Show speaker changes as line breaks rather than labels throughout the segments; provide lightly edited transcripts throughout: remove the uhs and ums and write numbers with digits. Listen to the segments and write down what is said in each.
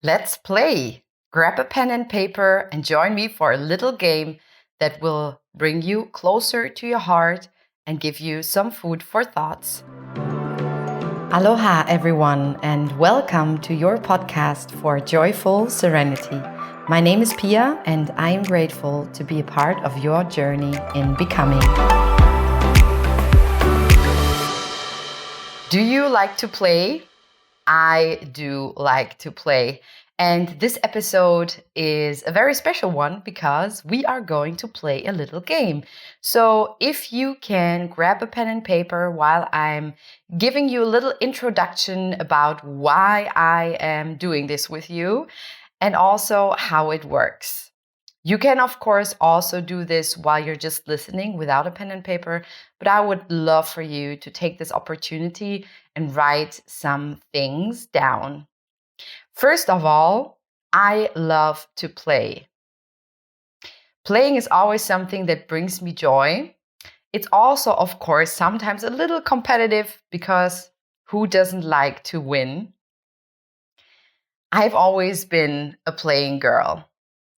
Let's play. Grab a pen and paper and join me for a little game that will bring you closer to your heart and give you some food for thoughts. Aloha, everyone, and welcome to your podcast for Joyful Serenity. My name is Pia, and I am grateful to be a part of your journey in becoming. Do you like to play? I do like to play. And this episode is a very special one because we are going to play a little game. So if you can grab a pen and paper while I'm giving you a little introduction about why I am doing this with you and also how it works. You can, of course, also do this while you're just listening without a pen and paper, but I would love for you to take this opportunity and write some things down. First of all, I love to play. Playing is always something that brings me joy. It's also, of course, sometimes a little competitive because who doesn't like to win? I've always been a playing girl.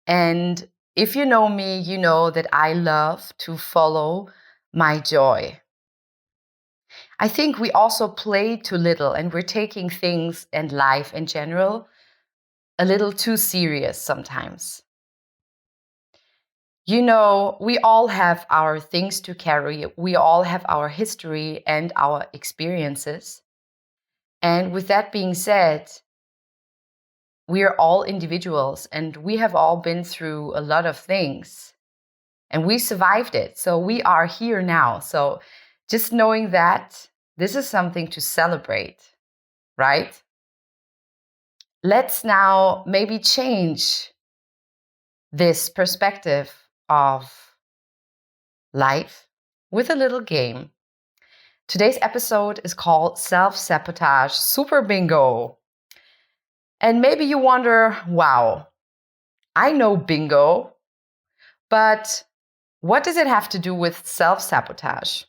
And if you know me, you know that I love to follow my joy. I think we also play too little and we're taking things and life in general a little too serious sometimes. You know, we all have our things to carry. We all have our history and our experiences. And with that being said, we are all individuals and we have all been through a lot of things. And we survived it. So we are here now. So just knowing that this is something to celebrate, right? Let's now maybe change this perspective of life with a little game. Today's episode is called Self-Sabotage Super-Bingo. And maybe you wonder, wow, I know bingo, but what does it have to do with self-sabotage?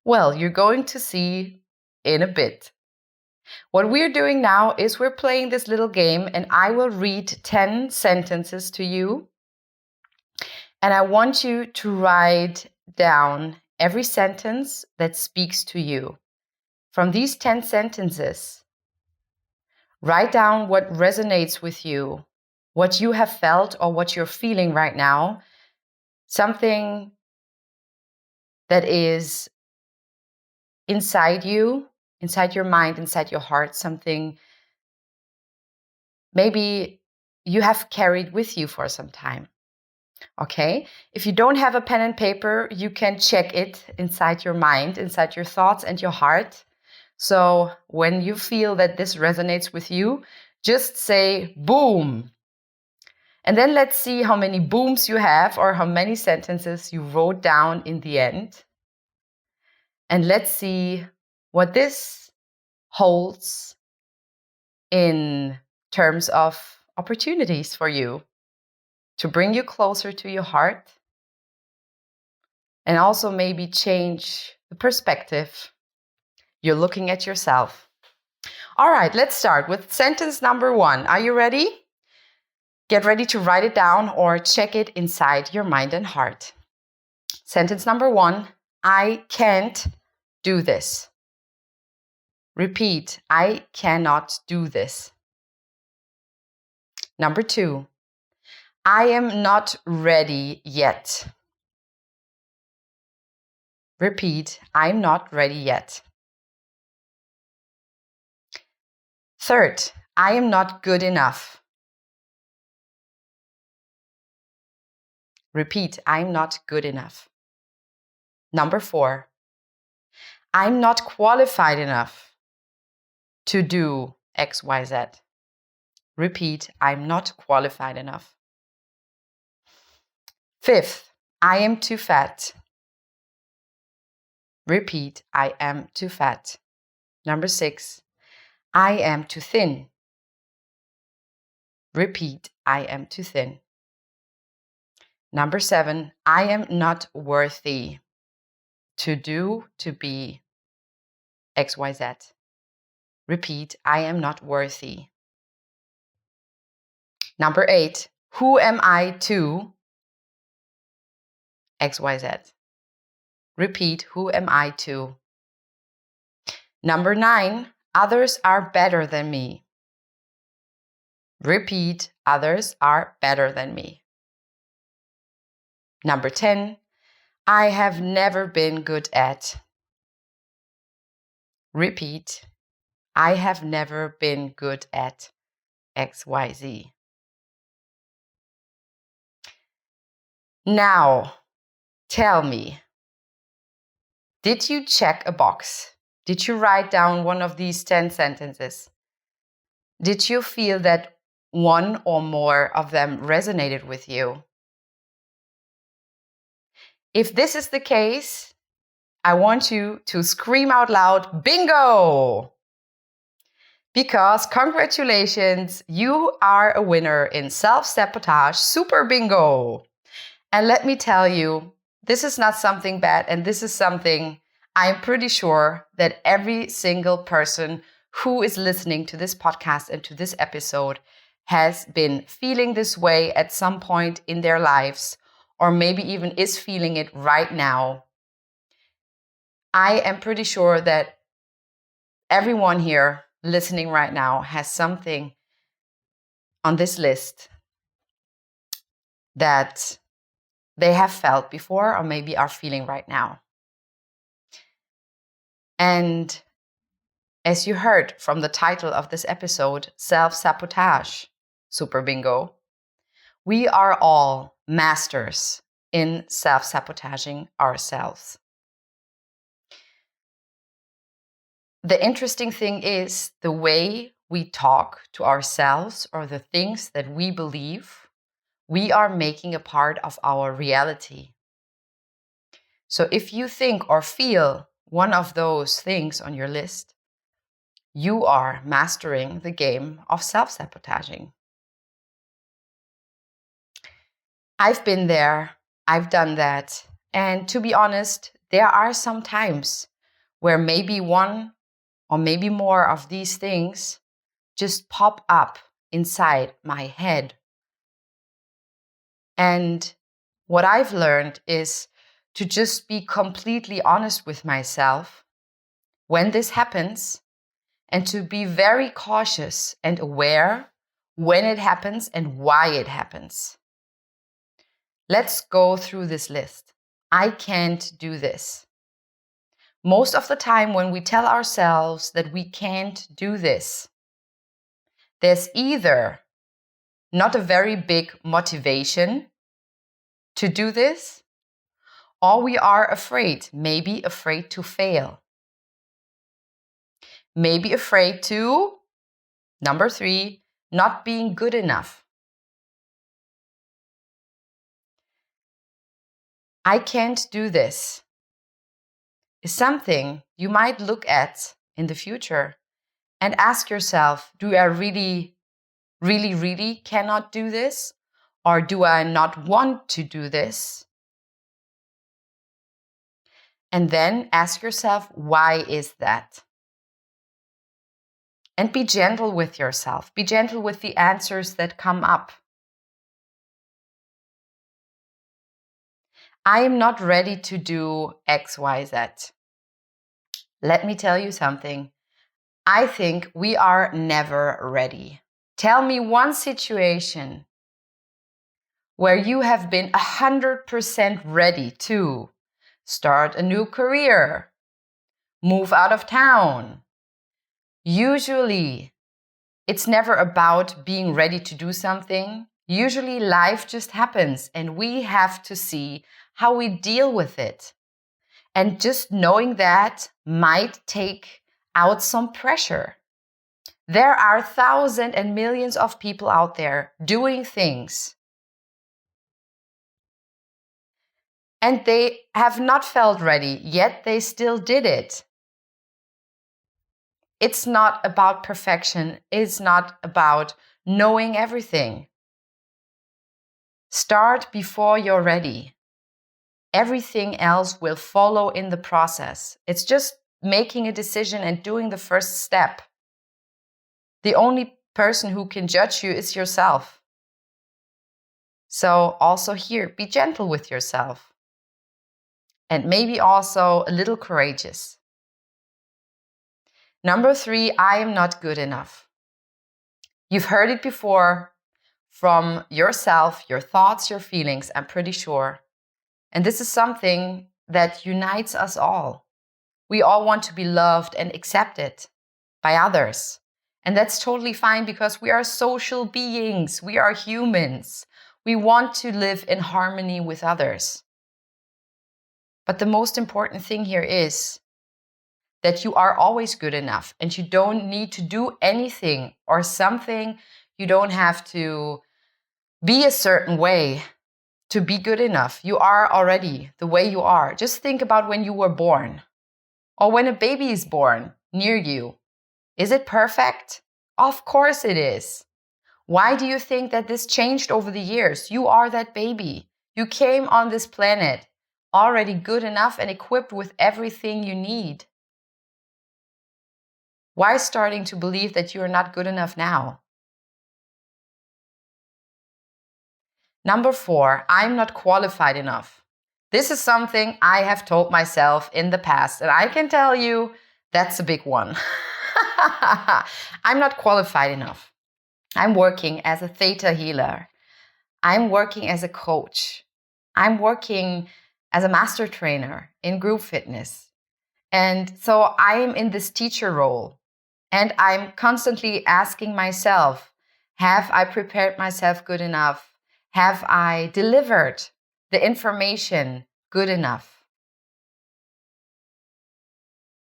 Well, you're going to see in a bit. What we're doing now is we're playing this little game and I will read 10 sentences to you. And I want you to write down every sentence that speaks to you. From these 10 sentences, write down what resonates with you, what you have felt or what you're feeling right now. Something that is inside you, inside your mind, inside your heart, something maybe you have carried with you for some time. Okay? If you don't have a pen and paper, you can check it inside your mind, inside your thoughts and your heart. So when you feel that this resonates with you, just say boom. And then let's see how many booms you have or how many sentences you wrote down in the end. And let's see what this holds in terms of opportunities for you to bring you closer to your heart and also maybe change the perspective you're looking at yourself. All right, let's start with sentence number 1. Are you ready? Get ready to write it down or check it inside your mind and heart. Sentence number 1, I can't do this. Repeat, I cannot do this. Number 2, I am not ready yet. Repeat, I'm not ready yet. Third, I am not good enough. Repeat, I'm not good enough. Number 4, I'm not qualified enough to do X, Y, Z. Repeat, I'm not qualified enough. 5th, I am too fat. Repeat, I am too fat. Number 6, I am too thin. Repeat, I am too thin. Number 7, I am not worthy to do, to be X, Y, Z. Repeat, I am not worthy. Number 8, who am I to XYZ? Repeat, who am I to? Number 9, others are better than me. Repeat, others are better than me. Number 10, I have never been good at. Repeat, I have never been good at XYZ. Now, tell me, did you check a box? Did you write down one of these 10 sentences? Did you feel that one or more of them resonated with you? If this is the case, I want you to scream out loud, bingo! Because congratulations, you are a winner in Self-Sabotage Super-Bingo. And let me tell you, this is not something bad, and this is something I'm pretty sure that every single person who is listening to this podcast and to this episode has been feeling this way at some point in their lives, or maybe even is feeling it right now. I am pretty sure that everyone here listening right now has something on this list that they have felt before or maybe are feeling right now. And as you heard from the title of this episode, Self-Sabotage Super-Bingo, we are all masters in self-sabotaging ourselves. The interesting thing is the way we talk to ourselves or the things that we believe, we are making a part of our reality. So if you think or feel one of those things on your list, you are mastering the game of self-sabotaging. I've been there, I've done that, and to be honest, there are some times where maybe one or maybe more of these things just pop up inside my head. And what I've learned is to just be completely honest with myself when this happens, and to be very cautious and aware when it happens and why it happens. Let's go through this list. I can't do this. Most of the time when we tell ourselves that we can't do this, there's either not a very big motivation to do this, or we are afraid, maybe afraid to fail. Maybe afraid to, number 3, not being good enough. I can't do this is something you might look at in the future and ask yourself, do I really cannot do this? Or do I not want to do this? And then ask yourself, why is that? And be gentle with yourself. Be gentle with the answers that come up. I am not ready to do XYZ. Let me tell you something. I think we are never ready. Tell me one situation where you have been 100% ready to start a new career, move out of town. Usually, it's never about being ready to do something. Usually, life just happens and we have to see how we deal with it. And just knowing that might take out some pressure. There are thousands and millions of people out there doing things, and they have not felt ready, yet they still did it. It's not about perfection. It's not about knowing everything. Start before you're ready. Everything else will follow in the process. It's just making a decision and doing the first step. The only person who can judge you is yourself. So also here, be gentle with yourself. And maybe also a little courageous. Number 3, I am not good enough. You've heard it before from yourself, your thoughts, your feelings, I'm pretty sure. And this is something that unites us all. We all want to be loved and accepted by others. And that's totally fine because we are social beings. We are humans. We want to live in harmony with others. But the most important thing here is that you are always good enough and you don't need to do anything or something. You don't have to be a certain way to be good enough. You are already the way you are. Just think about when you were born or when a baby is born near you. Is it perfect? Of course it is. Why do you think that this changed over the years? You are that baby. You came on this planet already good enough and equipped with everything you need. Why starting to believe that you are not good enough now? Number 4, I'm not qualified enough. This is something I have told myself in the past, and I can tell you that's a big one. I'm not qualified enough. I'm working as a theta healer. I'm working as a coach. I'm working as a master trainer in group fitness. And so I'm in this teacher role. And I'm constantly asking myself, have I prepared myself good enough? Have I delivered the information good enough?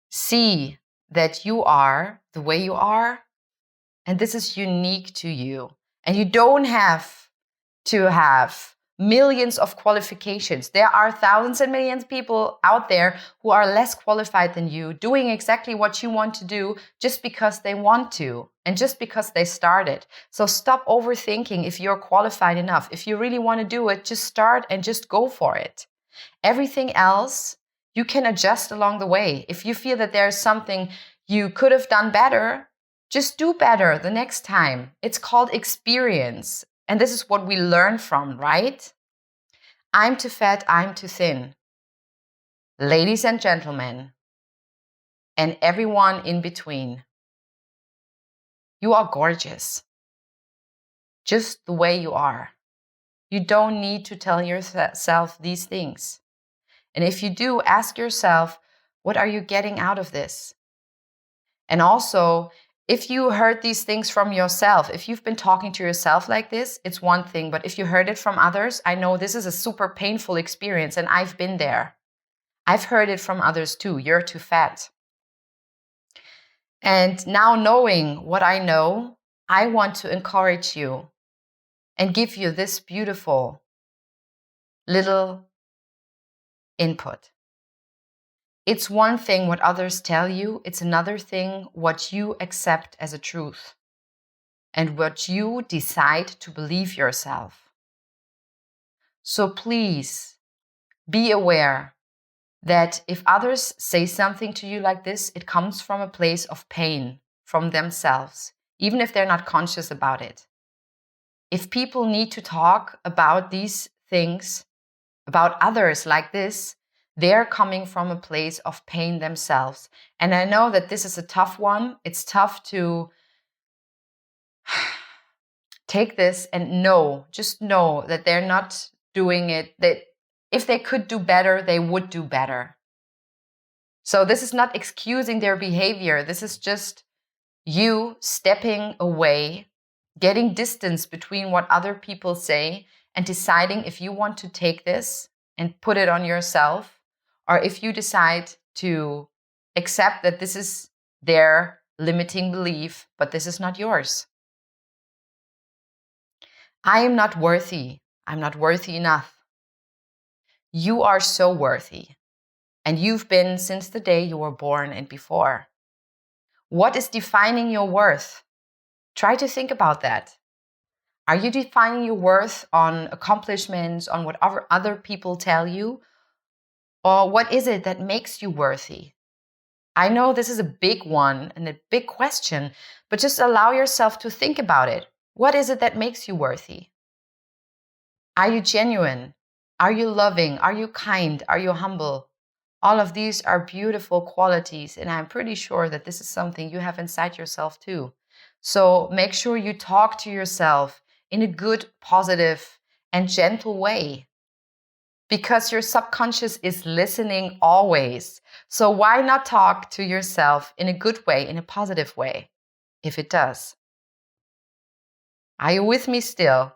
See that you are the way you are, and this is unique to you. And you don't have to have millions of qualifications. There are thousands and millions of people out there who are less qualified than you, doing exactly what you want to do just because they want to and just because they started. So stop overthinking if you're qualified enough. If you really want to do it, just start and just go for it. Everything else you can adjust along the way. If you feel that there's something you could have done better, just do better the next time. It's called experience. And this is what we learn from, right? I'm too fat, I'm too thin. Ladies and gentlemen, and everyone in between, you are gorgeous. Just the way you are. You don't need to tell yourself these things. And if you do, ask yourself, what are you getting out of this? And also, if you heard these things from yourself, if you've been talking to yourself like this, it's one thing. But if you heard it from others, I know this is a super painful experience and I've been there. I've heard it from others too. You're too fat. And now knowing what I know, I want to encourage you and give you this beautiful little input. It's one thing what others tell you. It's another thing what you accept as a truth and what you decide to believe yourself. So please be aware that if others say something to you like this, it comes from a place of pain from themselves, even if they're not conscious about it. If people need to talk about these things, about others like this, they're coming from a place of pain themselves. And I know that this is a tough one. It's tough to take this and just know that they're not doing it, that if they could do better, they would do better. So this is not excusing their behavior. This is just you stepping away, getting distance between what other people say and deciding if you want to take this and put it on yourself, or if you decide to accept that this is their limiting belief, but this is not yours. I am not worthy. I'm not worthy enough. You are so worthy. And you've been since the day you were born and before. What is defining your worth? Try to think about that. Are you defining your worth on accomplishments, on whatever other people tell you? Or what is it that makes you worthy? I know this is a big one and a big question, but just allow yourself to think about it. What is it that makes you worthy? Are you genuine? Are you loving? Are you kind? Are you humble? All of these are beautiful qualities, and I'm pretty sure that this is something you have inside yourself too. So make sure you talk to yourself in a good, positive, and gentle way, because your subconscious is listening always. So why not talk to yourself in a good way, in a positive way, if it does? Are you with me still?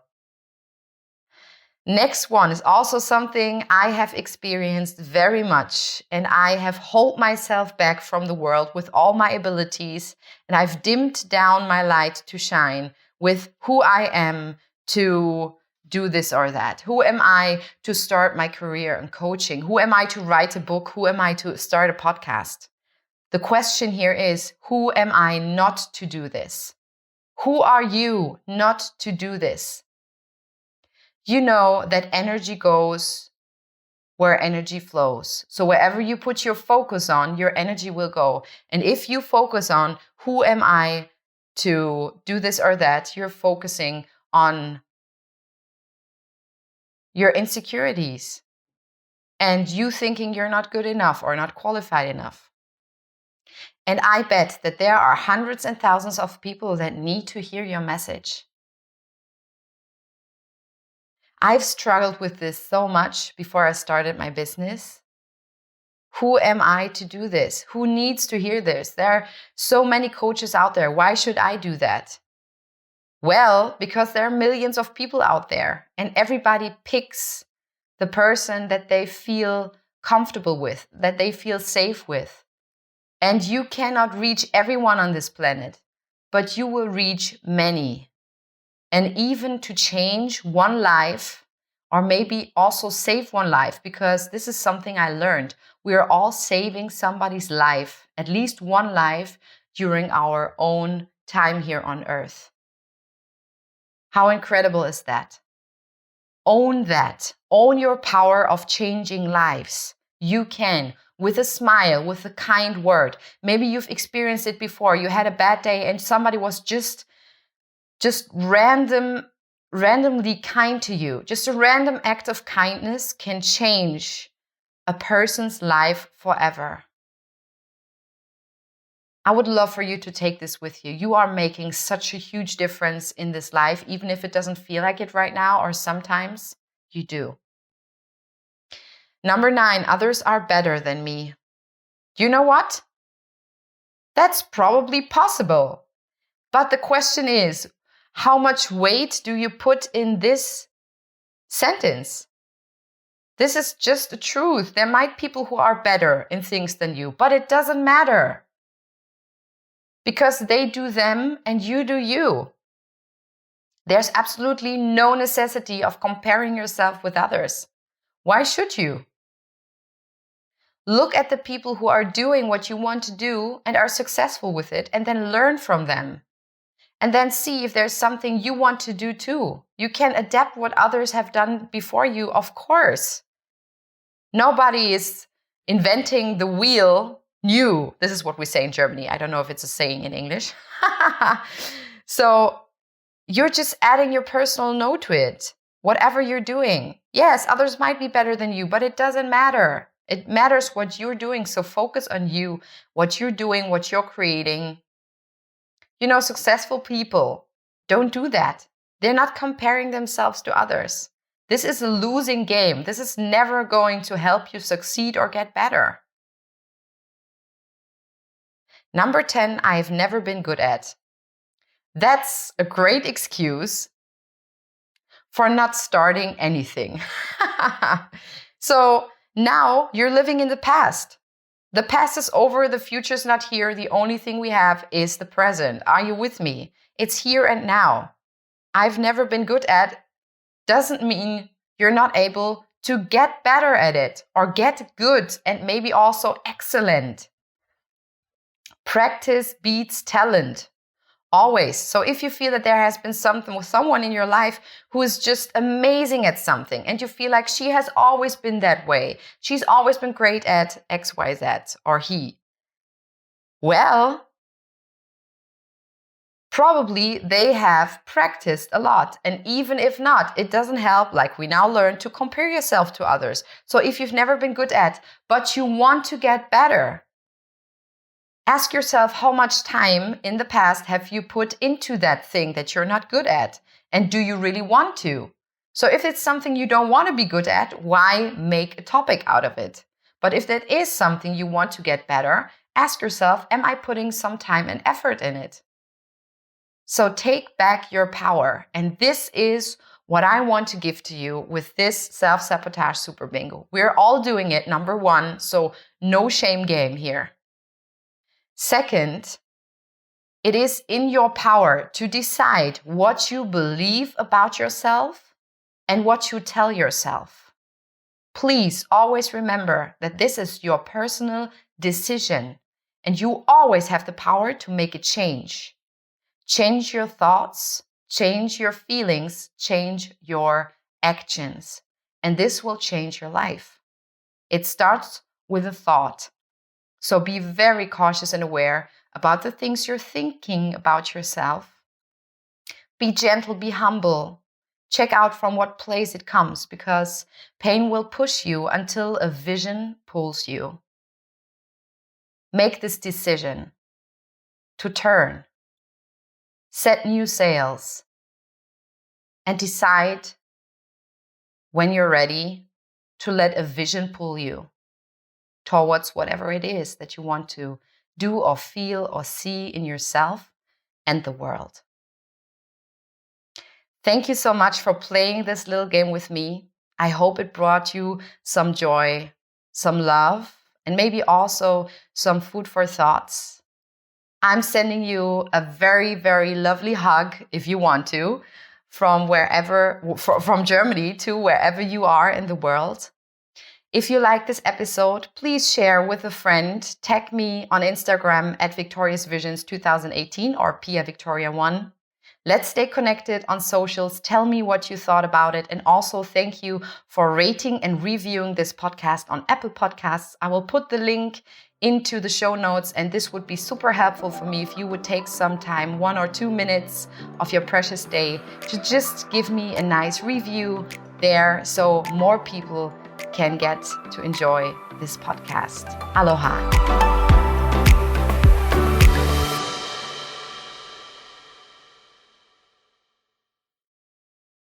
Next one is also something I have experienced very much, and I have held myself back from the world with all my abilities, and I've dimmed down my light to shine with who I am to do this or that. Who am I to start my career in coaching? Who am I to write a book? Who am I to start a podcast? The question here is, who am I not to do this? Who are you not to do this? You know that energy goes where energy flows. So wherever you put your focus on, your energy will go. And if you focus on who am I to do this or that, you're focusing on your insecurities and you thinking you're not good enough or not qualified enough. And I bet that there are hundreds and thousands of people that need to hear your message. I've struggled with this so much before I started my business. Who am I to do this? Who needs to hear this? There are so many coaches out there. Why should I do that? Well, because there are millions of people out there and everybody picks the person that they feel comfortable with, that they feel safe with. And you cannot reach everyone on this planet, but you will reach many. And even to change one life, or maybe also save one life, because this is something I learned. We are all saving somebody's life, at least one life, during our own time here on Earth. How incredible is that? Own that. Own your power of changing lives. You can, with a smile, with a kind word. Maybe you've experienced it before. You had a bad day and somebody was just randomly kind to you. Just a random act of kindness can change a person's life forever. I would love for you to take this with you. You are making such a huge difference in this life, even if it doesn't feel like it right now, or sometimes you do. Number 9, others are better than me. You know what? That's probably possible. But the question is, how much weight do you put in this sentence? This is just the truth. There might be people who are better in things than you, but it doesn't matter. Because they do them and you do you. There's absolutely no necessity of comparing yourself with others. Why should you? Look at the people who are doing what you want to do and are successful with it, and then learn from them. And then see if there's something you want to do too. You can adapt what others have done before you, of course. Nobody is inventing the wheel new. This is what we say in Germany. I don't know if it's a saying in English. So you're just adding your personal note to it. Whatever you're doing. Yes, others might be better than you, but it doesn't matter. It matters what you're doing. So focus on you, what you're doing, what you're creating. You know, successful people don't do that. They're not comparing themselves to others. This is a losing game. This is never going to help you succeed or get better. Number 10, I've never been good at. That's a great excuse for not starting anything. So now you're living in the past. The past is over, the future's not here. The only thing we have is the present. Are you with me? It's here and now. I've never been good at doesn't mean you're not able to get better at it or get good and maybe also excellent. Practice beats talent. Always. So if you feel that there has been something with someone in your life who is just amazing at something and you feel like she has always been that way, she's always been great at XYZ or he, well, Probably they have practiced a lot. And even if not, it doesn't help, like we now learn, to compare yourself to others. So if you've never been good at, but you want to get better, ask yourself, how much time in the past have you put into that thing that you're not good at? And do you really want to? So if it's something you don't want to be good at, why make a topic out of it? But if that is something you want to get better, ask yourself, am I putting some time and effort in it? So take back your power. And this is what I want to give to you with this Self-Sabotage Super-Bingo. We're all doing it, number one, so no shame game here. Second, it is in your power to decide what you believe about yourself and what you tell yourself. Please always remember that this is your personal decision and you always have the power to make a change. Change your thoughts, change your feelings, change your actions, and this will change your life. It starts with a thought. So be very cautious and aware about the things you're thinking about yourself. Be gentle, be humble. Check out from what place it comes, because pain will push you until a vision pulls you. Make this decision to turn. Set new sails and decide when you're ready to let a vision pull you towards whatever it is that you want to do or feel or see in yourself and the world. Thank you so much for playing this little game with me. I hope it brought you some joy, some love, and maybe also some food for thoughts. I'm sending you a very, very lovely hug, if you want to, from Germany to wherever you are in the world. If you like this episode, please share with a friend. Tag me on Instagram at Victorious Visions 2018 or Pia Victoria 1. Let's stay connected on socials. Tell me what you thought about it. And also thank you for rating and reviewing this podcast on Apple Podcasts. I will put the link into the show notes, and this would be super helpful for me if you would take some time, 1 or 2 minutes of your precious day, to just give me a nice review there so more people can get to enjoy this podcast. Aloha.